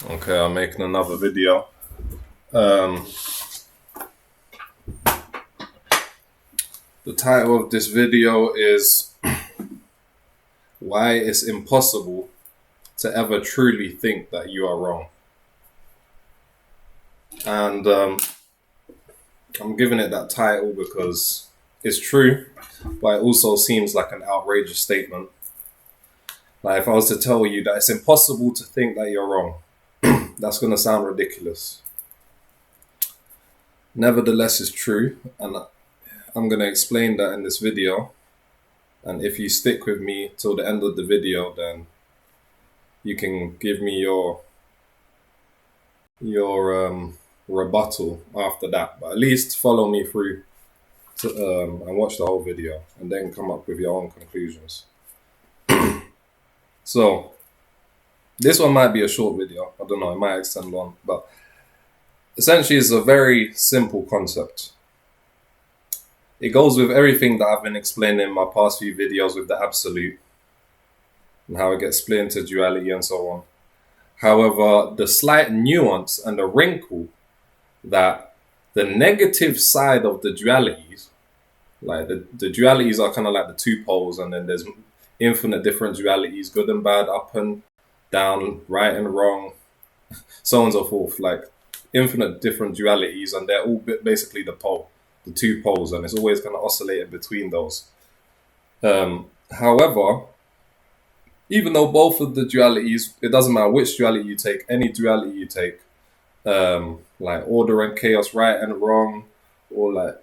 Okay, I'm making another video. The title of this video is Why It's Impossible to Ever Truly Think That You Are Wrong. And I'm giving it that title because it's true, but it also seems like an outrageous statement. Like if I was to tell you that it's impossible to think that you're wrong, that's going to sound ridiculous. Nevertheless, it's true, and I'm going to explain that in this video. And if you stick with me till the end of the video, then you can give me your rebuttal after that. But at least follow me through and watch the whole video, and then come up with your own conclusions. So, this one might be a short video. I don't know, it might extend on, but essentially it's a very simple concept. It goes with everything that I've been explaining in my past few videos with the absolute and how it gets split into duality and so on. However, the slight nuance and the wrinkle that the negative side of the dualities, like the dualities are kind of like the two poles, and then there's infinite different dualities, good and bad, up and down, right and wrong, so on and so forth, like infinite different dualities, and they're all basically the two poles, and it's always kind of oscillating between those. However, even though both of the dualities, it doesn't matter which duality you take, any duality you take, like order and chaos, right and wrong, or like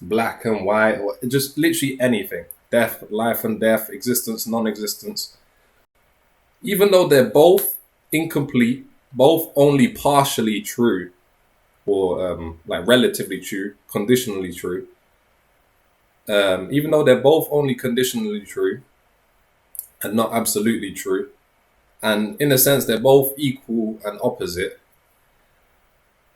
black and white, or just literally anything, death, life and death, existence, non-existence, even though they're both incomplete, both only partially true, or like relatively true, conditionally true, even though they're both only conditionally true and not absolutely true, and in a sense they're both equal and opposite,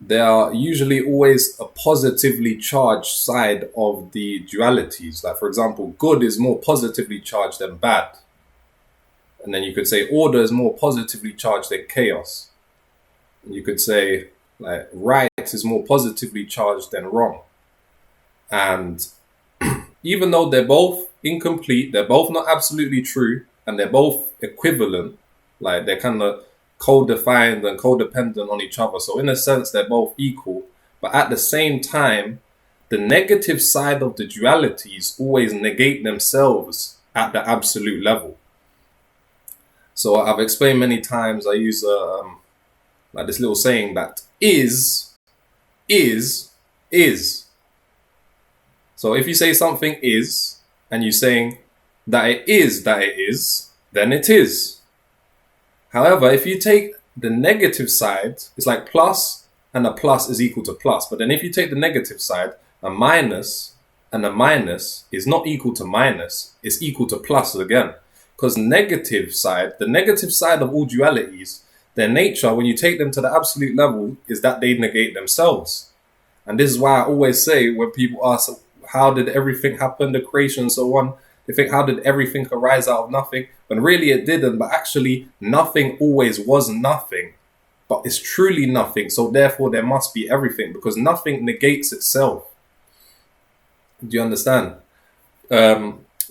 they are usually always a positively charged side of the dualities. Like for example, good is more positively charged than bad. And then you could say order is more positively charged than chaos. And you could say like right is more positively charged than wrong. And even though they're both incomplete, they're both not absolutely true, and they're both equivalent, like they're kind of co-defined and codependent on each other. So in a sense, they're both equal. But at the same time, the negative side of the dualities always negate themselves at the absolute level. So I've explained many times, I use like this little saying that is. So if you say something is, and you're saying that it is, then it is. However, if you take the negative side, it's like plus, and a plus is equal to plus. But then if you take the negative side, a minus and a minus is not equal to minus, it's equal to plus again. Because the negative side of all dualities, their nature, when you take them to the absolute level, is that they negate themselves. And this is why I always say, when people ask, how did everything happen, the creation and so on, they think, how did everything arise out of nothing? When really it didn't, but actually nothing always was nothing, but it's truly nothing. So therefore there must be everything, because nothing negates itself. Do you understand?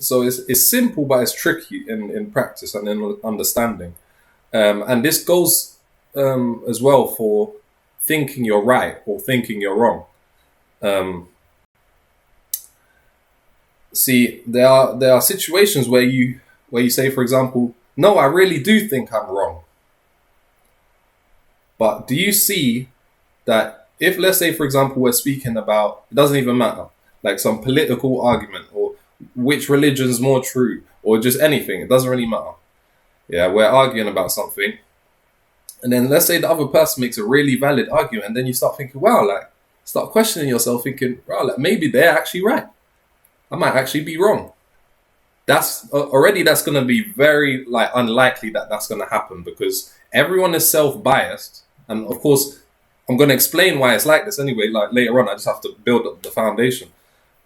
So it's simple, but it's tricky in practice and in understanding. And this goes as well for thinking you're right or thinking you're wrong. See, there are situations where you say, for example, no, I really do think I'm wrong. But do you see that if, let's say, for example, we're speaking about, it doesn't even matter, like some political argument, or which religion's more true, or just anything, it doesn't really matter. Yeah, we're arguing about something. And then let's say the other person makes a really valid argument, and then you start thinking, wow, like, start questioning yourself, thinking, wow, like, maybe they're actually right. I might actually be wrong. That's going to be very like unlikely that that's going to happen, because everyone is self-biased. And of course, I'm going to explain why it's like this anyway, like later on. I just have to build up the foundation.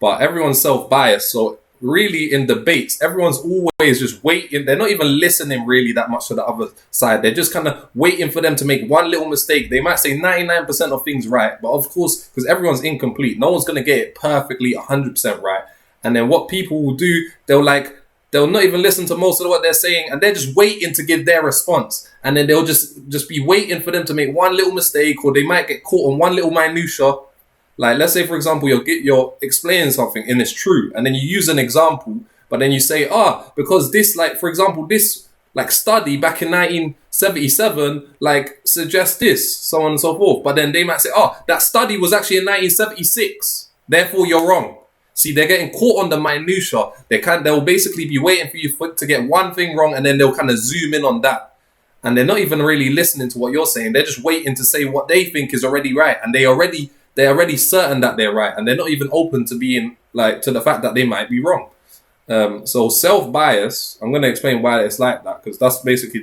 But everyone's self-biased. So really in debates, everyone's always just waiting. They're not even listening really that much to the other side. They're just kind of waiting for them to make one little mistake. They might say 99% of things right, but of course, because everyone's incomplete, no one's going to get it perfectly 100% right. And then what people will do, they'll not even listen to most of what they're saying, and they're just waiting to give their response. And then they'll just be waiting for them to make one little mistake, or they might get caught on one little minutia. Like, let's say, for example, you're explaining something and it's true, and then you use an example, but then you say, because this, like, for example, this, like, study back in 1977, like, suggests this, so on and so forth. But then they might say, that study was actually in 1976, therefore you're wrong. See, they're getting caught on the minutia. They'll basically be waiting for you to get one thing wrong, and then they'll kind of zoom in on that. And they're not even really listening to what you're saying. They're just waiting to say what they think is already right, and they're already certain that they're right, and they're not even open to being, like, to the fact that they might be wrong. So self-bias, I'm going to explain why it's like that, because that's basically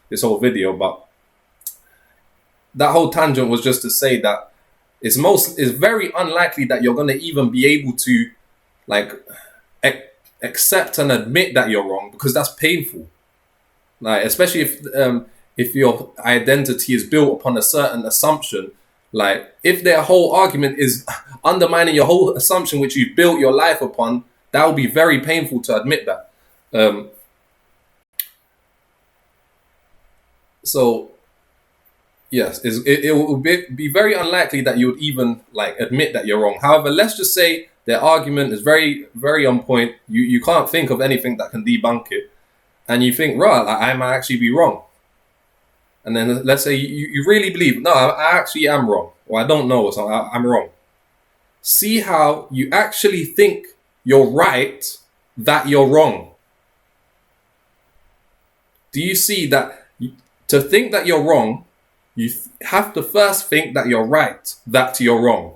this whole video. But that whole tangent was just to say that it's very unlikely that you're going to even be able to, like, accept and admit that you're wrong, because that's painful. Like, especially if your identity is built upon a certain assumption. Like, if their whole argument is undermining your whole assumption which you built your life upon, that will be very painful to admit that. So, yes, it will be very unlikely that you would even, like, admit that you're wrong. However, let's just say their argument is very, very on point. You can't think of anything that can debunk it. And you think, right, like, I might actually be wrong. And then let's say you really believe, no, I actually am wrong. Or I don't know, so I'm wrong. See how you actually think you're right, that you're wrong. Do you see that to think that you're wrong, you have to first think that you're right, that you're wrong.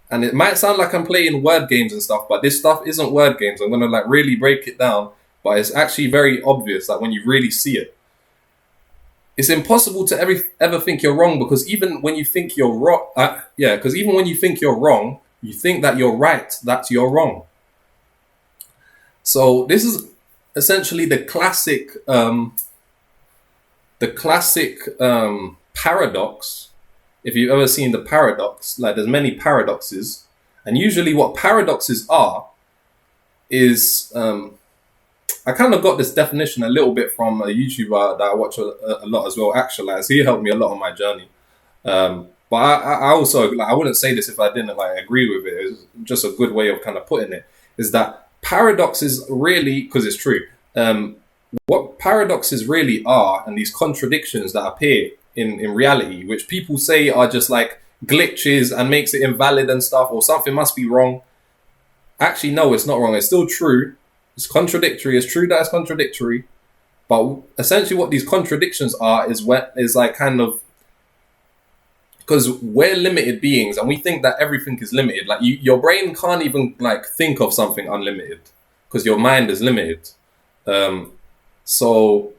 And it might sound like I'm playing word games and stuff, but this stuff isn't word games. I'm going to, like, really break it down. But it's actually very obvious, like, when you really see it. It's impossible to ever think you're wrong, because even when you think you're wrong, even when you think you're wrong, you think that you're right, that you're wrong. So this is essentially the classic paradox. If you've ever seen the paradox, like, there's many paradoxes, and usually what paradoxes are is I kind of got this definition a little bit from a YouTuber that I watch a lot as well, Actualize. He helped me a lot on my journey. But I also, like, I wouldn't say this if I didn't, like, agree with it. It's just a good way of kind of putting it, is that paradoxes really, because it's true, what paradoxes really are, and these contradictions that appear in reality, which people say are just like glitches and makes it invalid and stuff, or something must be wrong. Actually, no, it's not wrong. It's still true. It's contradictory. It's true that it's contradictory. But essentially what these contradictions are is like, kind of, because we're limited beings and we think that everything is limited. Like, your brain can't even, like, think of something unlimited because your mind is limited. So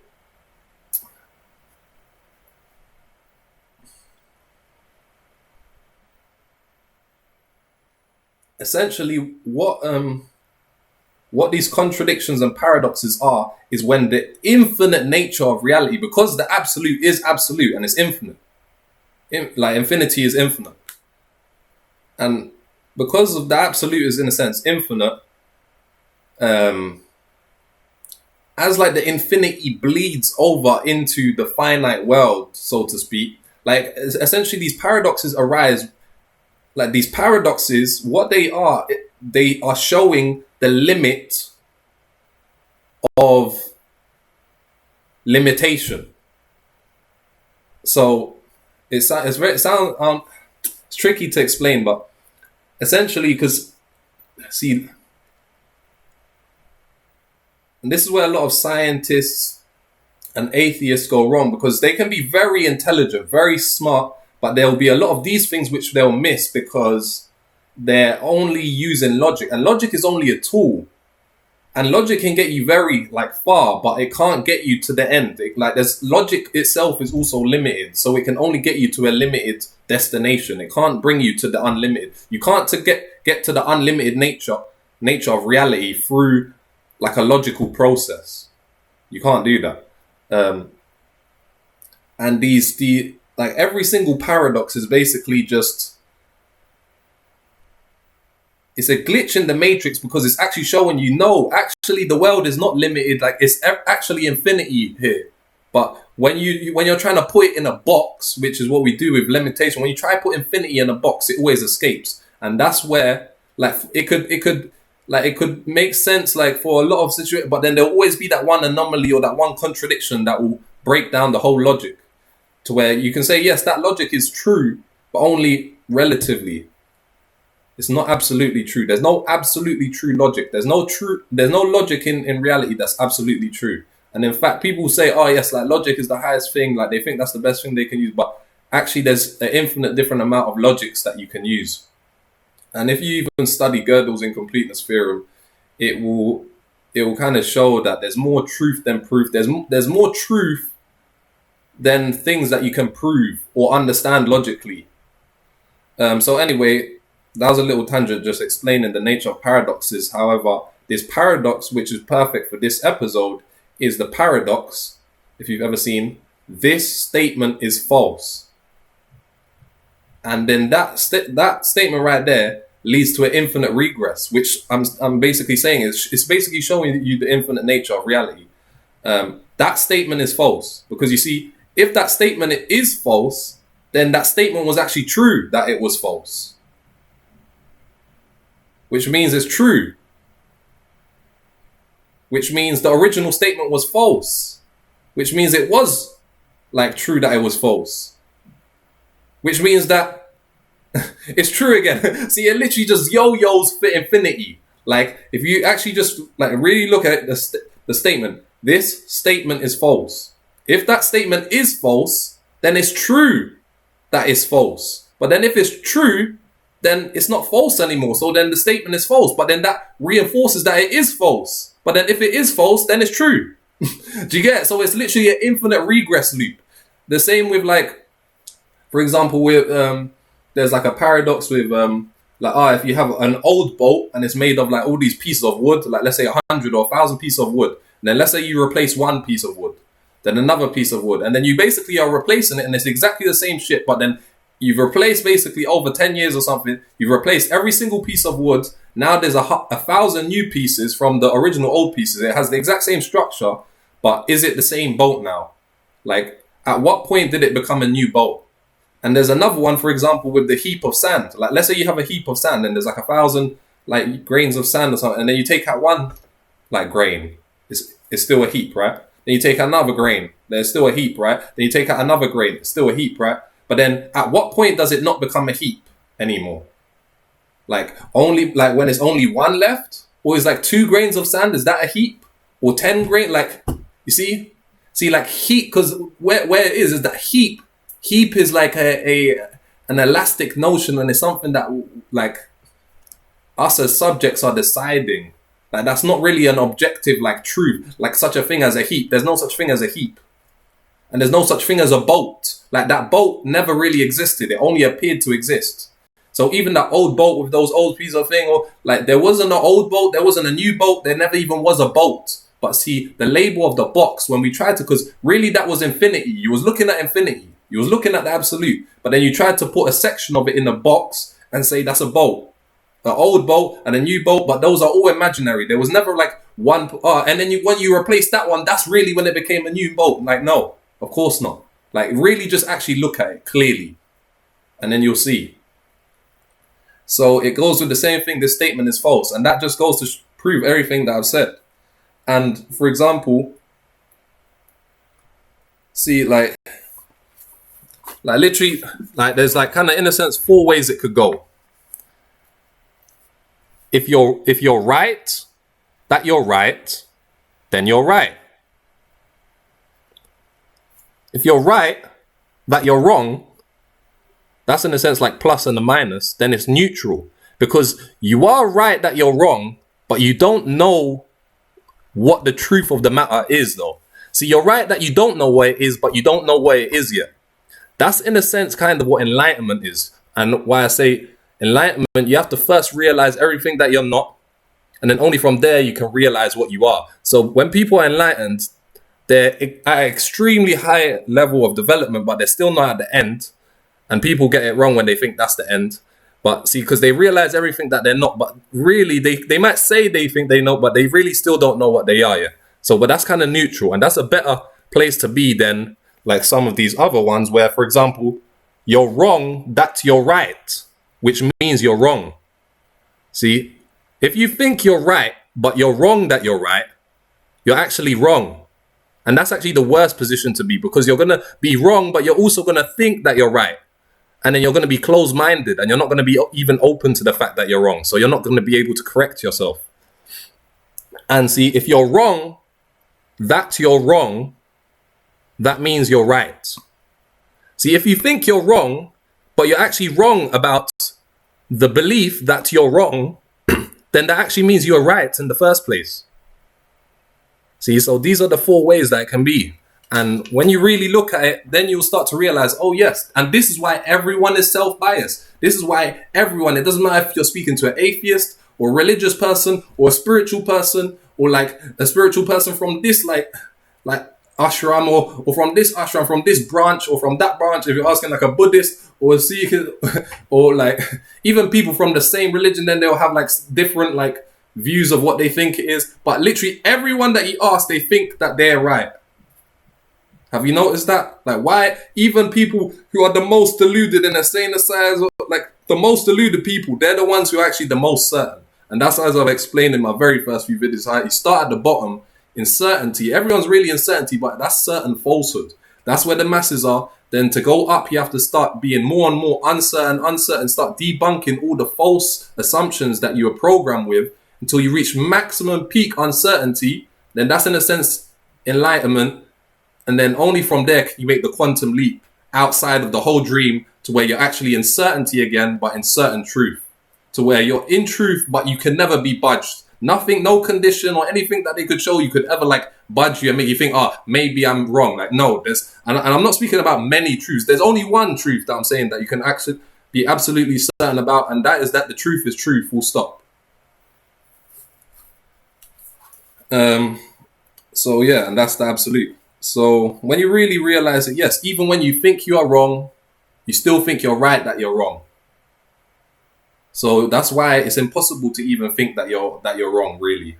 essentially what these contradictions and paradoxes are is when the infinite nature of reality, because the absolute is absolute and it's infinite, like, infinity is infinite, and because of the absolute is, in a sense, infinite, as, like, the infinity bleeds over into the finite world, so to speak, like, essentially these paradoxes arise. Like, these paradoxes, what they are showing the limit of limitation. So it's tricky to explain, but essentially, because, see, and this is where a lot of scientists and atheists go wrong, because they can be very intelligent, very smart, but there'll be a lot of these things which they'll miss because they're only using logic. And logic is only a tool. And logic can get you very, like, far, but it can't get you to the end. Logic itself is also limited. So it can only get you to a limited destination. It can't bring you to the unlimited. You can't get to the unlimited nature nature of reality through like a logical process. You can't do that. And like every single paradox is basically just, it's a glitch in the matrix, because it's actually showing you, no, actually the world is not limited. Like it's actually infinity here. But when you're trying to put it in a box, which is what we do with limitation, when you try to put infinity in a box, it always escapes. And that's where like it could make sense like for a lot of situations, but then there'll always be that one anomaly or that one contradiction that will break down the whole logic, to where you can say, yes, that logic is true, but only relatively. It's not absolutely true. There's no absolutely true logic. There's no logic in reality that's absolutely true. And in fact, people say, oh yes, like logic is the highest thing, like they think that's the best thing they can use, but actually there's an infinite different amount of logics that you can use. And if you even study Gödel's incompleteness theorem, it will kind of show that there's more truth than proof. There's more truth than things that you can prove or understand logically. So anyway, that was a little tangent just explaining the nature of paradoxes. However, this paradox, which is perfect for this episode, is the paradox, if you've ever seen, this statement is false. And then that statement right there leads to an infinite regress, which I'm basically saying is, it's basically showing you the infinite nature of reality. That statement is false, because you see, if that statement is false, then that statement was actually true that it was false, which means it's true, which means the original statement was false, which means it was like true that it was false, which means that it's true again. See, it literally just yo-yos for infinity. Like if you actually just like really look at the statement, this statement is false. If that statement is false, then it's true that it's false. But then if it's true, then it's not false anymore. So then the statement is false, but then that reinforces that it is false. But then if it is false, then it's true. Do you get it? So it's literally an infinite regress loop. The same with like, for example, with there's like a paradox with if you have an old boat and it's made of like all these pieces of wood, like let's say 100 or 1,000 pieces of wood, and then let's say you replace one piece of wood, then another piece of wood, and then you basically are replacing it, and it's exactly the same shit, but then you've replaced basically over 10 years or something, you've replaced every single piece of wood. Now there's 1,000 new pieces from the original old pieces. It has the exact same structure, but is it the same boat now? Like, at what point did it become a new boat? And there's another one, for example, with the heap of sand. Like, let's say you have a heap of sand and there's like 1,000 like grains of sand or something, and then you take out one like grain, it's still a heap, right? Then you take out another grain, there's still a heap, right? Then you take out another grain, it's still a heap, right? But then at what point does it not become a heap anymore? Like only like when it's only one left, or is like 2 grains of sand, is that a heap? Or 10 grain, like you see like heap, because where it is that heap is like an elastic notion, and it's something that like us as subjects are deciding. Like that's not really an objective like truth, like such a thing as a heap. There's no such thing as a heap. And there's no such thing as a boat. Like that boat never really existed. It only appeared to exist. So even that old boat with those old pieces of thing, or like there wasn't an old boat, there wasn't a new boat, there never even was a boat. But see, the label of the box, when we tried to, because really that was infinity. You was looking at infinity. You was looking at the absolute. But then you tried to put a section of it in a box and say that's a boat. An old boat and a new boat, but those are all imaginary. There was never like one, and then when you replace that one, that's really when it became a new boat. Like, no. Of course not. Like, really just actually look at it clearly, and then you'll see. So it goes with the same thing. This statement is false, and that just goes to prove everything that I've said. And for example, see, like literally, like there's like kind of in a sense 4 ways it could go. If you're right, that you're right, then you're right. If you're right, that you're wrong, that's in a sense like plus and a minus, then it's neutral. Because you are right that you're wrong, but you don't know what the truth of the matter is though. See, you're right that you don't know what it is, but you don't know what it is yet. That's in a sense kind of what enlightenment is. And why I say enlightenment, you have to first realize everything that you're not. And then only from there you can realize what you are. So when people are enlightened, they're at an extremely high level of development, but they're still not at the end. And people get it wrong when they think that's the end. But see, because they realize everything that they're not, but really they might say they think they know, but they really still don't know what they are. Yeah. So, but that's kind of neutral, and that's a better place to be than like some of these other ones where, for example, you're wrong, that's you're right, which means you're wrong. See, if you think you're right, but you're wrong that you're right, you're actually wrong. And that's actually the worst position to be, because you're going to be wrong, but you're also going to think that you're right. And then you're going to be closed-minded, and you're not going to be even open to the fact that you're wrong. So you're not going to be able to correct yourself. And see, if you're wrong, that you're wrong, that means you're right. See, if you think you're wrong, but you're actually wrong about the belief that you're wrong, then that actually means you're right in the first place. See, so these are the 4 ways that it can be. And when you really look at it, then you'll start to realize, oh yes, and this is why everyone is self-biased. This is why everyone, it doesn't matter if you're speaking to an atheist or a religious person or a spiritual person or like a spiritual person from this like ashram or from this ashram, from this branch or from that branch, if you're asking like a Buddhist or a Sikh or like even people from the same religion, then they'll have like different like views of what they think it is. But literally everyone that you ask, they think that they're right. Have you noticed that? Like, why even people who are the most deluded in a sane asylum, like the most deluded people, they're the ones who are actually the most certain. And that's as I've explained in my very first few videos, how you start at the bottom in certainty. Everyone's really in certainty, but that's certain falsehood. That's where the masses are. Then to go up, you have to start being more and more uncertain, start debunking all the false assumptions that you were programmed with until you reach maximum peak uncertainty. Then that's in a sense enlightenment. And then only from there can you make the quantum leap outside of the whole dream to where you're actually in certainty again, but in certain truth. To where you're in truth, but you can never be budged. Nothing, no condition or anything that they could show you could ever like budge you and make you think, oh, maybe I'm wrong. Like, no, and I'm not speaking about many truths. There's only one truth that I'm saying that you can actually be absolutely certain about. And that is that the truth is true, full stop. So yeah, and that's the absolute. So when you really realize that, yes, even when you think you are wrong, you still think you're right that you're wrong. So that's why it's impossible to even think that you're wrong, really. Do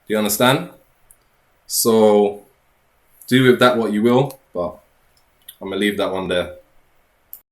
you understand? So do with that what you will, but I'm gonna leave that one there.